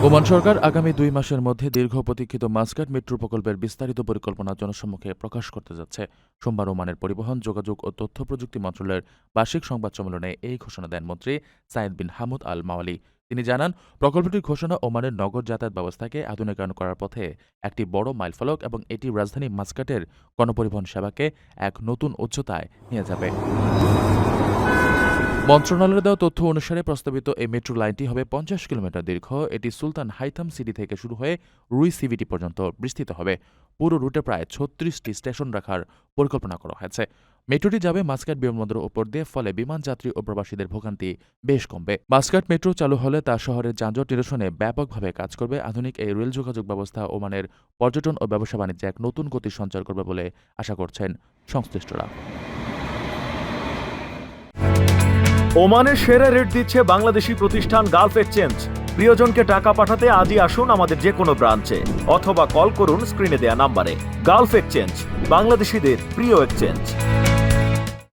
Oman সরকার আগামী 2 মাসের মধ্যে দীর্ঘ প্রতীক্ষিত মাসকাট মেট্রো প্রকল্পের বিস্তারিত পরিকল্পনা জনসম্মুখে প্রকাশ করতে যাচ্ছে। সোমবার ওমানের পরিবহন, যোগাযোগ ও তথ্য প্রযুক্তি মন্ত্রণালয়ের বার্ষিক সংবাদ সম্মেলনে এই ঘোষণা দেন মন্ত্রী সাইদ বিন হামুদ আল মাওয়ালি। তিনি জানান, প্রকল্পটির ঘোষণা ওমানের নগর যাতায়াত ব্যবস্থাকে আধুনিকায়ন করার পথে একটি বড় মাইলফলক এবং এটি রাজধানী মাসকাটের গণপরিবহন সেবাকে এক নতুন উচ্চতায় নিয়ে যাবে। মন্ত্রণালয়ের দেওয়া তথ্য অনুসারে প্রস্তাবিত এই মেট্রো লাইনটি হবে 50 কিলোমিটার দীর্ঘ। এটি সুলতান হাইথাম সিটি থেকে শুরু হয়ে রুই সিভিটি পর্যন্ত বিস্তৃত হবে। পুরো রুটে প্রায় 36টি স্টেশন রাখার পরিকল্পনা করা হয়েছে। মেট্রোটি যাবে মাসকাট বিমানবন্দরের উপর দিয়ে, ফলে বিমান যাত্রী ও প্রবাসীদের ভোগান্তি বেশ কমবে। মাসকাট মেট্রো চালু হলে তা শহরের যানজট নিরসনে ব্যাপকভাবে কাজ করবে। আধুনিক এই রেল যোগাযোগ ব্যবস্থা ওমানের পর্যটন ও ব্যবসা বাণিজ্যে এক নতুন গতি সঞ্চার করবে বলে আশা করছেন সংশ্লিষ্টরা। ওমানের সেরা রেট দিচ্ছে বাংলাদেশি প্রতিষ্ঠান গালফ এক্সচেঞ্জ। প্রিয়জনকে টাকা পাঠাতে আজই আসুন আমাদের যে কোনো ব্রাঞ্চে অথবা কল করুন স্ক্রিনে দেয়া নাম্বারে। গালফ এক্সচেঞ্জ, বাংলাদেশিদের প্রিয় এক্সচেঞ্জ।